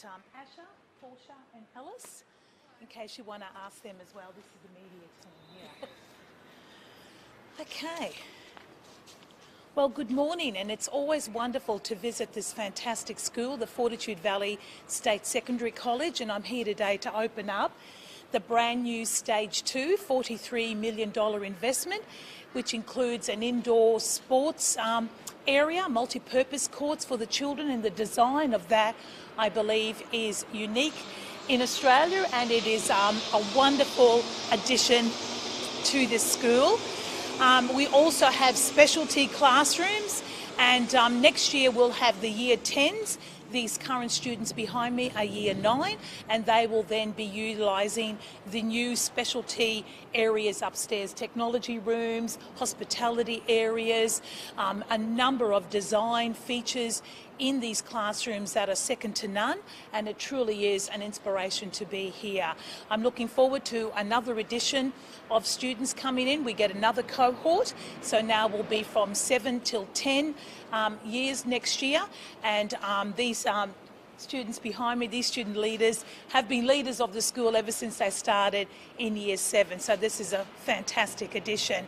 Asha, Portia and Alice, in case you want to ask them as well. This is the media team, yeah. Okay. Well, good morning, and it's always wonderful to visit this fantastic school, the Fortitude Valley State Secondary College, and I'm here today to open up the brand new Stage 2 $43 million investment, which includes an indoor sports area, multi-purpose courts for the children, and the design of that, I believe, is unique in Australia, and it is a wonderful addition to this school. We also have specialty classrooms, and next year we'll have the Year 10s. These current students behind me are Year 9, and they will then be utilising the new specialty areas upstairs, technology rooms, hospitality areas, a number of design features in these classrooms that are second to none, and it truly is an inspiration to be here. I'm looking forward to another edition of students coming in. We get another cohort, so now we'll be from 7 till 10 years next year, and these students behind me, these student leaders, have been leaders of the school ever since they started in Year 7, so this is a fantastic addition.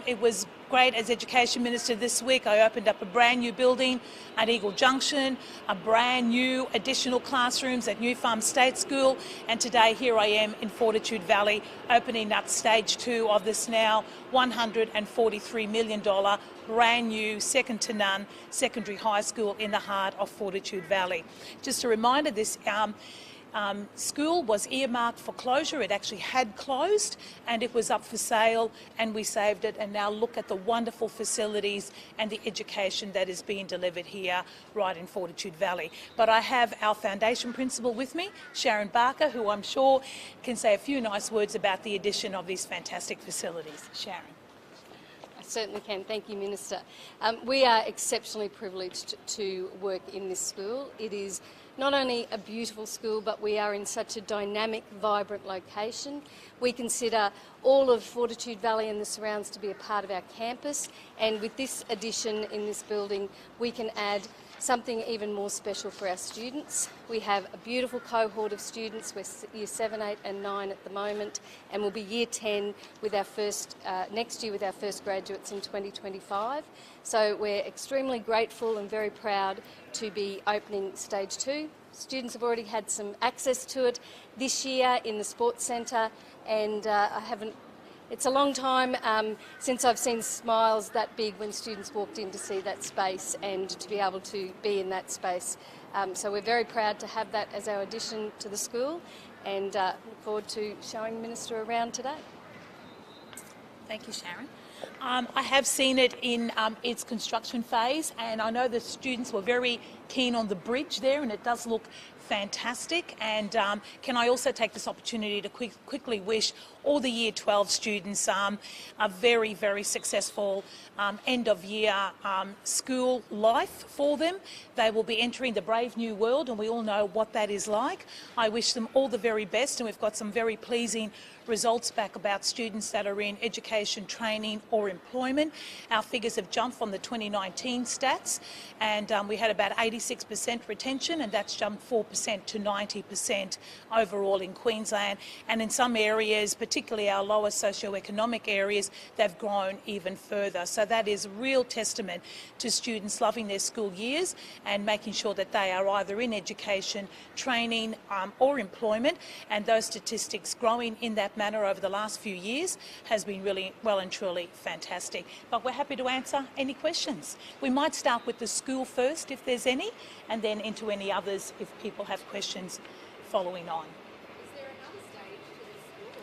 It was great as Education Minister this week. I opened up a brand new building at Eagle Junction, a brand new additional classrooms at New Farm State School, and today here I am in Fortitude Valley opening up Stage 2 of this now $143 million brand new, second to none secondary high school in the heart of Fortitude Valley. Just a reminder, this school was earmarked for closure. It actually had closed and it was up for sale, and we saved it, and now look at the wonderful facilities and the education that is being delivered here right in Fortitude Valley. But I have our foundation principal with me, Sharon Barker, who I'm sure can say a few nice words about the addition of these fantastic facilities. Sharon. I certainly can. Thank you, Minister. We are exceptionally privileged to work in this school. It is not only a beautiful school, but we are in such a dynamic, vibrant location. We consider all of Fortitude Valley and the surrounds to be a part of our campus, and with this addition in this building, we can add something even more special for our students. We have a beautiful cohort of students. We're Year 7, 8 and 9 at the moment, and we'll be Year 10 with our first, next year with our first graduates in 2025. So we're extremely grateful and very proud to be opening Stage 2. Students have already had some access to it this year in the Sports Centre, and it's a long time since I've seen smiles that big when students walked in to see that space and to be able to be in that space. So we're very proud to have that as our addition to the school, and look forward to showing the Minister around today. Thank you, Sharon. I have seen it in its construction phase, and I know the students were very keen on the bridge there, and it does look fantastic. And can I also take this opportunity to quickly wish all the Year 12 students a very, very successful end of year school life for them. They will be entering the brave new world, and we all know what that is like. I wish them all the very best, and we've got some very pleasing results back about students that are in education, training or employment. Our figures have jumped from the 2019 stats, and we had about 86% retention, and that's jumped 4% to 90% overall in Queensland. And in some areas, particularly our lower socioeconomic areas, they've grown even further. So that is a real testament to students loving their school years and making sure that they are either in education, training or employment, and those statistics growing in that manner over the last few years has been really well and truly fantastic. But we're happy to answer any questions. We might start with the school first if there's any, and then into any others if people have questions following on. Is there another stage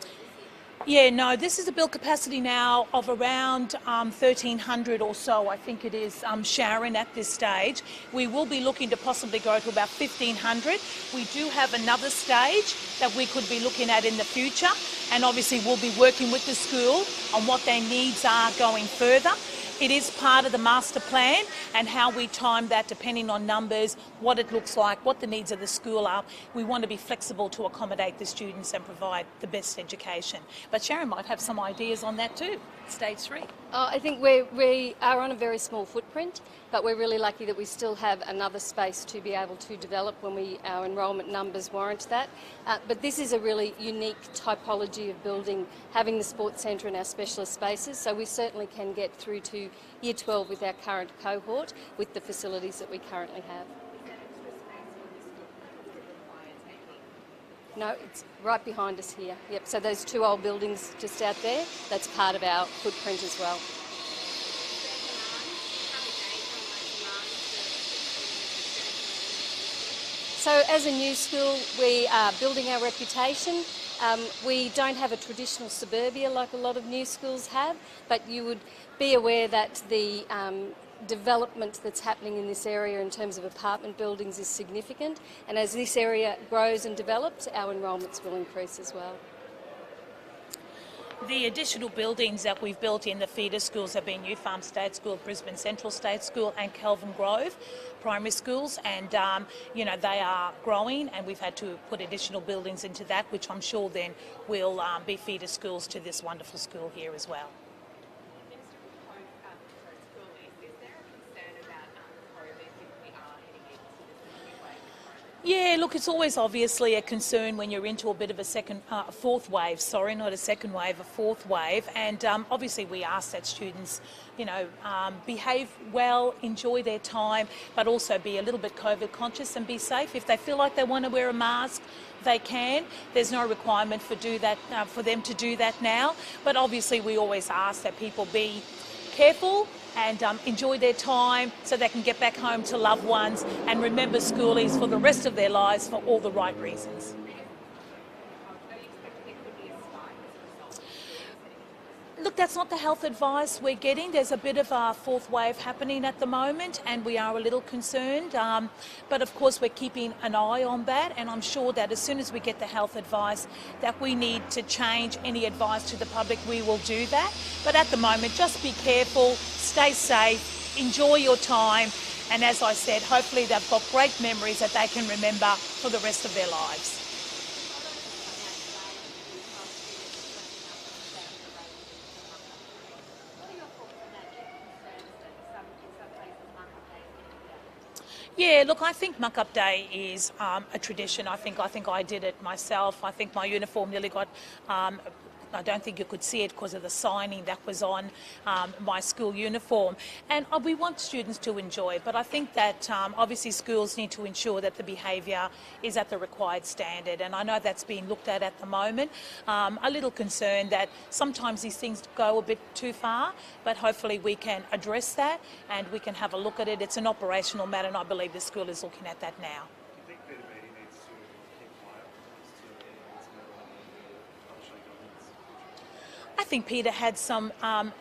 to this school? Yeah, no, this is a build capacity now of around 1,300 or so, I think it is, Sharon, at this stage. We will be looking to possibly go to about 1,500. We do have another stage that we could be looking at in the future, and obviously we'll be working with the school on what their needs are going further. It is part of the master plan, and how we time that depending on numbers, what it looks like, what the needs of the school are. We want to be flexible to accommodate the students and provide the best education. But Sharon might have some ideas on that too, Stage 3. I think we are on a very small footprint, but we're really lucky that we still have another space to be able to develop when our enrolment numbers warrant that. But this is a really unique typology of building, having the sports centre and our specialist spaces, so we certainly can get through to Year 12 with our current cohort with the facilities that we currently have. No, it's right behind us here. Yep, so those two old buildings just out there, that's part of our footprint as well. So as a new school, we are building our reputation. We don't have a traditional suburbia like a lot of new schools have, but you would be aware that the development that's happening in this area in terms of apartment buildings is significant, and as this area grows and develops, our enrolments will increase as well. The additional buildings that we've built in the feeder schools have been New Farm State School, Brisbane Central State School and Kelvin Grove primary schools, and they are growing, and we've had to put additional buildings into that, which I'm sure then will be feeder schools to this wonderful school here as well. Yeah, look, it's always obviously a concern when you're into a bit of a fourth wave, a fourth wave. And obviously we ask that students, behave well, enjoy their time, but also be a little bit COVID conscious and be safe. If they feel like they want to wear a mask, they can. There's no requirement for them to do that now. But obviously we always ask that people be careful and enjoy their time so they can get back home to loved ones and remember schoolies for the rest of their lives for all the right reasons. Look, that's not the health advice we're getting. There's a bit of a fourth wave happening at the moment and we are a little concerned. But of course we're keeping an eye on that, and I'm sure that as soon as we get the health advice that we need to change any advice to the public, we will do that. But at the moment, just be careful, stay safe, enjoy your time, and as I said, hopefully they've got great memories that they can remember for the rest of their lives. Yeah, look, I think Muck-Up Day is a tradition. I think I did it myself. I think my uniform nearly got, I don't think you could see it because of the signing that was on my school uniform. And we want students to enjoy it, but I think that obviously schools need to ensure that the behaviour is at the required standard. And I know that's being looked at the moment. A little concerned that sometimes these things go a bit too far, but hopefully we can address that and we can have a look at it. It's an operational matter, and I believe the school is looking at that now. I think Peter had some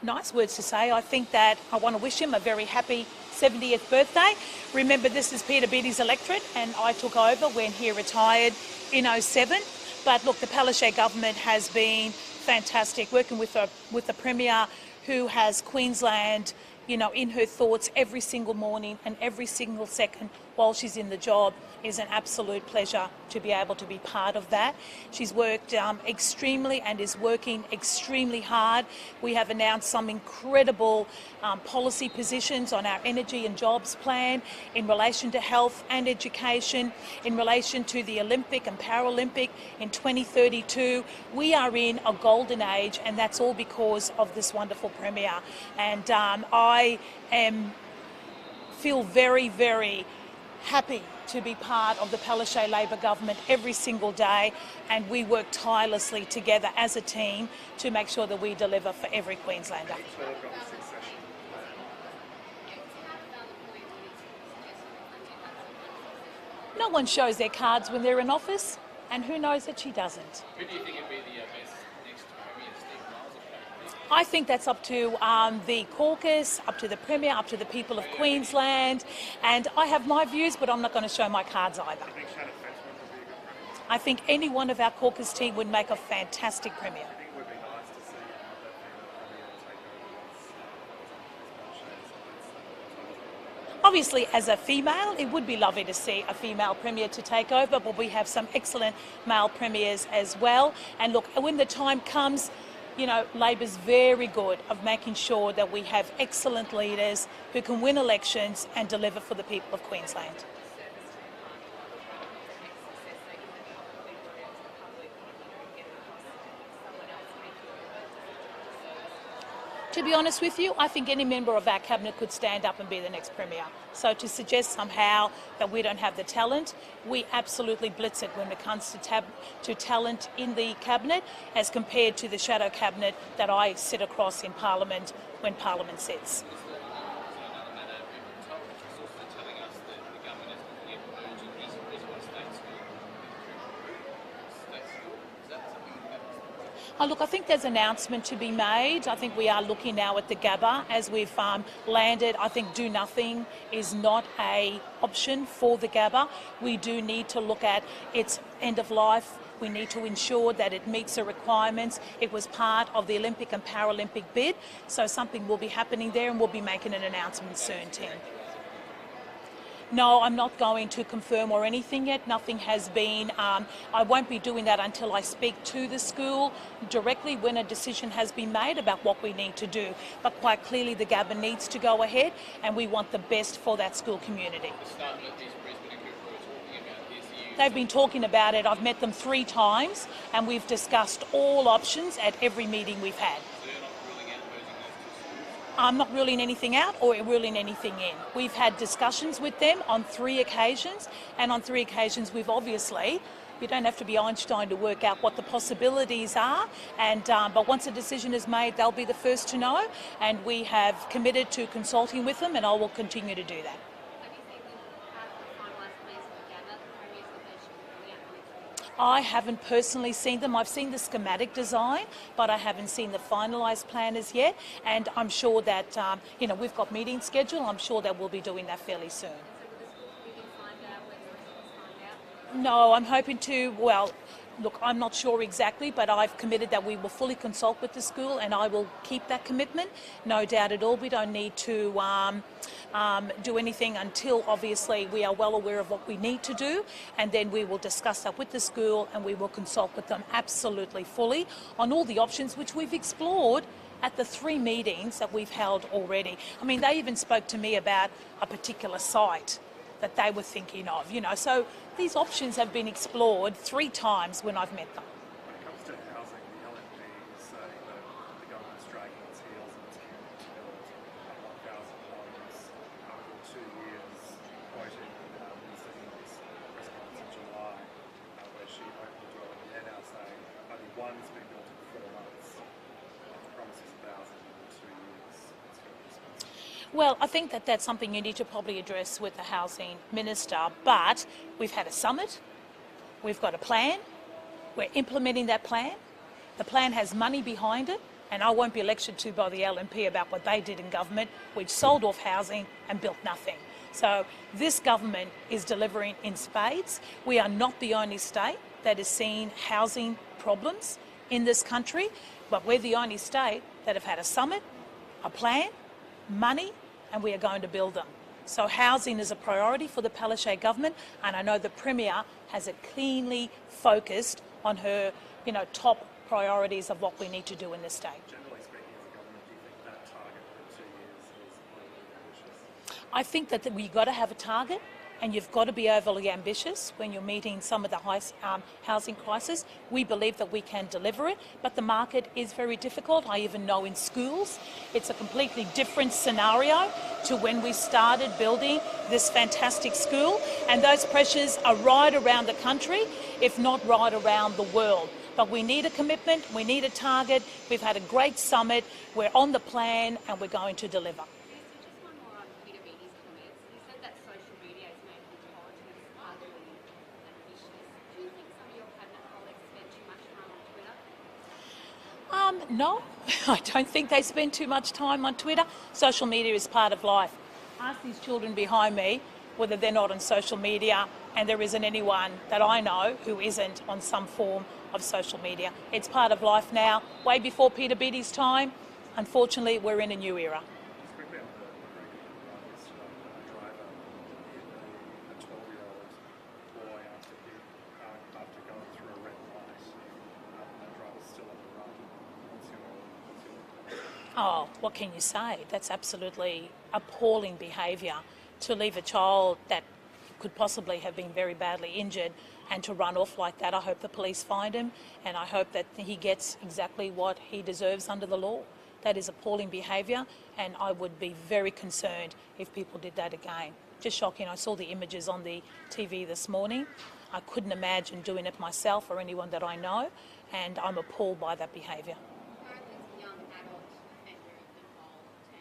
nice words to say. I think that I want to wish him a very happy 70th birthday. Remember, this is Peter Beattie's electorate, and I took over when he retired in 2007. But look, the Palaszczuk government has been fantastic, working with the Premier, who has Queensland, in her thoughts every single morning and every single second while she's in the job. It is an absolute pleasure to be able to be part of that. She's worked extremely and is working extremely hard. We have announced some incredible policy positions on our energy and jobs plan in relation to health and education, in relation to the Olympic and Paralympic in 2032. We are in a golden age, and that's all because of this wonderful Premier. And I feel very, very happy to be part of the Palaszczuk Labor government every single day, and we work tirelessly together as a team to make sure that we deliver for every Queenslander. No one shows their cards when they're in office, and who knows that she doesn't. Who do you think would be the best next Premier, Steve Miles or Premier? I think that's up to the caucus, up to the Premier, up to the people of Queensland, and I have my views, but I'm not going to show my cards either. I think any one of our caucus team would make a fantastic Premier. Obviously, as a female, it would be lovely to see a female Premier to take over, but we have some excellent male Premiers as well. And look, when the time comes, Labor's very good of making sure that we have excellent leaders who can win elections and deliver for the people of Queensland. To be honest with you, I think any member of our cabinet could stand up and be the next Premier. So to suggest somehow that we don't have the talent, we absolutely blitz it when it comes to talent in the cabinet as compared to the shadow cabinet that I sit across in Parliament when Parliament sits. Oh, look, I think there's an announcement to be made. I think we are looking now at the Gabba as we've landed. I think do nothing is not an option for the Gabba. We do need to look at its end of life. We need to ensure that it meets the requirements. It was part of the Olympic and Paralympic bid, so something will be happening there and we'll be making an announcement soon, Tim. No, I'm not going to confirm or anything yet. Nothing has been. I won't be doing that until I speak to the school directly when a decision has been made about what we need to do. But quite clearly the Gabba needs to go ahead and we want the best for that school community. They've been talking about it. I've met them 3 times and we've discussed all options at every meeting we've had. I'm not ruling anything out or ruling anything in. We've had discussions with them on 3 occasions, and on 3 occasions we've obviously, you don't have to be Einstein to work out what the possibilities are, and but once a decision is made, they'll be the first to know, and we have committed to consulting with them, and I will continue to do that. I haven't personally seen them. I've seen the schematic design, but I haven't seen the finalised plan as yet. And I'm sure that, we've got meetings scheduled. I'm sure that we'll be doing that fairly soon. No, I'm hoping to, look, I'm not sure exactly, but I've committed that we will fully consult with the school and I will keep that commitment. No doubt at all. We don't need to do anything until obviously we are well aware of what we need to do, and then we will discuss that with the school and we will consult with them absolutely fully on all the options which we've explored at the 3 meetings that we've held already. I mean, they even spoke to me about a particular site that they were thinking of, so these options have been explored 3 times when I've met them. When it comes to housing, the LNP is saying that the government's dragging its heels and it's committed to build 1,000 homes for 2 years, quoting Minister Hill's press conference in July, where she opened the door and they're now saying only one's been built in 4 months. The promise was 1,000 in 2 years. Well, I think that that's something you need to probably address with the Housing Minister, but we've had a summit, we've got a plan, we're implementing that plan. The plan has money behind it, and I won't be lectured to by the LNP about what they did in government, which sold off housing and built nothing. So this government is delivering in spades. We are not the only state that has seen housing problems in this country, but we're the only state that have had a summit, a plan, money, and we are going to build them. So housing is a priority for the Palaszczuk government, and I know the Premier has it cleanly focused on her, top priorities of what we need to do in this state. Generally speaking, as a government, do you think that target for 2 years is ambitious? I think that we've got to have a target, and you've got to be overly ambitious when you're meeting some of the high housing crisis. We believe that we can deliver it, but the market is very difficult. I even know in schools it's a completely different scenario to when we started building this fantastic school, and those pressures are right around the country, if not right around the world. But we need a commitment, we need a target. We've had a great summit, we're on the plan, and we're going to deliver. Just one more on Peter Beattie's comments. He said that social media is making politics ugly and vicious. Do you think some of your cabinet colleagues spend too much time on Twitter? No, I don't think they spend too much time on Twitter. Social media is part of life. Ask these children behind me whether they're not on social media, and there isn't anyone that I know who isn't on some form of social media. It's part of life now. Way before Peter Beattie's time, unfortunately, we're in a new era. Just quickly on the driver hit a 12-year-old boy after going through a red light. That driver's still on the run. What's your Oh, what can you say? That's absolutely appalling behaviour, to leave a child that could possibly have been very badly injured and to run off like that. I hope the police find him, and I hope that he gets exactly what he deserves under the law. That is appalling behaviour, and I would be very concerned if people did that again. Just shocking. I saw the images on the TV this morning. I couldn't imagine doing it myself or anyone that I know, and I'm appalled by that behaviour. Apparently it's a young adult offender involved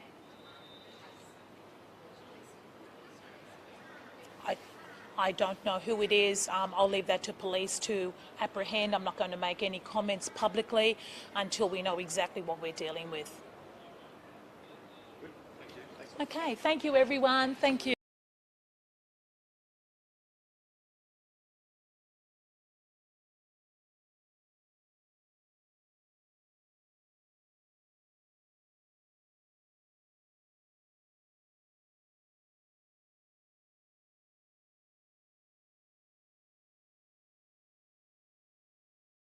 and I don't know who it is. I'll leave that to police to apprehend. I'm not going to make any comments publicly until we know exactly what we're dealing with. Okay, thank you everyone. Thank you.